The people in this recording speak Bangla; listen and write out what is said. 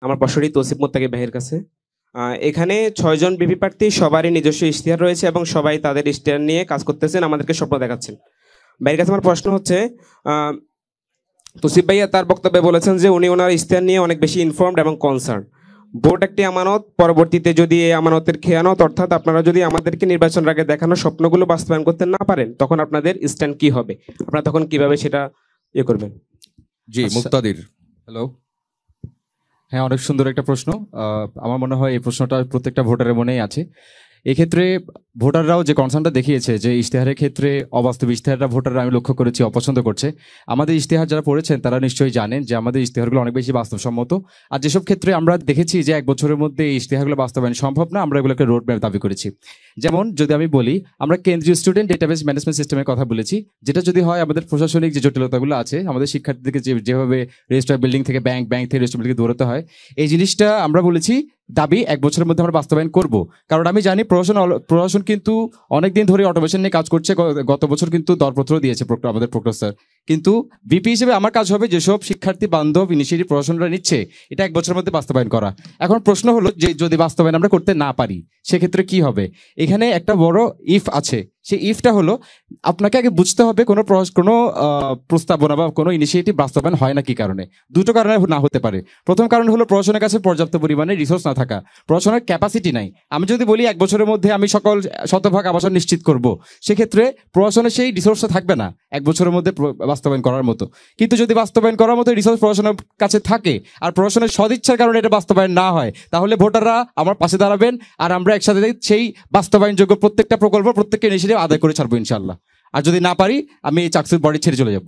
আমার প্রশ্নটি তৌসিফ মোত্তাকি ভাইয়ের কাছে। এখানে ৬ জন বিপি প্রার্থী, সবারই নিজস্ব ইশতেহার রয়েছে এবং সবাই তাদের ইশতেহার নিয়ে কাজ করতেছেন, আমাদেরকে স্বপ্ন দেখাচ্ছেন। ভাইয়ের কাছে আমার প্রশ্ন হচ্ছে, আহ, তৌসিফ ভাইয়া তার বক্তব্যে বলেছেন যে উনি ওনার ইশতেহার নিয়ে অনেক বেশি ইনফর্মড এবং কনসার্ন। ভোট একটি আমানত, পরবর্তীতে যদি এই আমানতের খেয়ানত, অর্থাৎ আপনারা যদি আমাদেরকে নির্বাচনের আগে দেখানো স্বপ্নগুলো বাস্তবায়ন করতে না পারেন, তখন আপনাদের স্ট্যান্ড কি হবে? আপনারা তখন কিভাবে সেটা করবেন? জি, আচ্ছা। মুক্তাদির। হ্যালো। হ্যাঁ, অনেক সুন্দর একটা প্রশ্ন। আমার মনে হয় এই প্রশ্নটা প্রত্যেকটা ভোটারের মনেই আছে। এক্ষেত্রে ভোটাররাও যে কনসার্নটা দেখিয়েছে যে ইশতেহারের ক্ষেত্রে অবাস্তব ইশতেহারটা ভোটাররা আমি লক্ষ্য করেছি অপছন্দ করছে। আমাদের ইশতেহার যারা পড়েছেন তারা নিশ্চয়ই জানেন যে আমাদের ইশতেহারগুলো অনেক বেশি বাস্তবসম্মত। আর যেসব ক্ষেত্রে আমরা দেখেছি যে 1 বছরের মধ্যে এই ইশতেহারগুলো বাস্তবায়ন সম্ভব না, আমরা এগুলোকে রোড ম্যাপ দাবি করেছি। যেমন যদি আমি বলি, আমরা কেন্দ্রীয় স্টুডেন্ট ডেটাবেস ম্যানেজমেন্ট সিস্টেমের কথা বলেছি, যেটা যদি হয় আমাদের প্রশাসনিক যে জটিলতাগুলো আছে, আমাদের শিক্ষার্থীদেরকে যেভাবে রেজিস্ট্রার বিল্ডিং থেকে ব্যাংক থেকে রেজিস্ট্রার বিল্ডিং দৌড়াতে হয়, এই জিনিসটা আমরা বলেছি দাবি 1 বছরের মধ্যে আমরা বাস্তবায়ন করব। কারণ আমি জানি প্রশাসন কিন্তু অনেকদিন ধরে অটোমেশন নিয়ে কাজ করছে। গত বছর কিন্তু দরপত্র দিয়েছে আমাদের প্রক্টর স্যার। কিন্তু ভিপি হিসেবে আমার কাজ হবে যেসব শিক্ষার্থী বান্ধব ইনিশিয়েটিভ প্রশাসনরা নিচ্ছে এটা 1 বছরের মধ্যে বাস্তবায়ন করা। এখন প্রশ্ন হলো যে যদি বাস্তবায়ন আমরা করতে না পারি সেক্ষেত্রে কি হবে? এখানে একটা বড় ইফ আছে। সেই ইফটা হলো আপনাকে আগে বুঝতে হবে কোনো প্রস্তাবনা বা কোনো ইনিশিয়েটিভ বাস্তবায়ন হয় না কি কারণে। দুটো কারণে না হতে পারে। প্রথম কারণ হলো প্রশাসনের কাছে পর্যাপ্ত পরিমাণে রিসোর্স না থাকা, প্রশাসনের ক্যাপাসিটি নাই। আমি যদি বলি 1 বছরের মধ্যে আমি সকল শতভাগ আবাসন নিশ্চিত করব, সেক্ষেত্রে প্রশাসনের সেই রিসোর্সটা থাকবে না 1 বছরের মধ্যে বাস্তবায়ন করার মতো। কিন্তু যদি বাস্তবায়ন করার মতো রিসোর্স প্রশাসনের কাছে থাকে আর প্রশাসনের সদিচ্ছার কারণে এটা বাস্তবায়ন না হয়, তাহলে ভোটাররা আমার পাশে দাঁড়াবেন আর আমরা একসাথে সেই বাস্তবায়নযোগ্য প্রত্যেকটা প্রকল্প প্রত্যেকটা ইনিশিয়েটিভ আদায় করে ছাড়বো ইনশাল্লাহ। আর যদি না পারি আমি এই চাকসুর বডি ছেড়ে চলে যাব।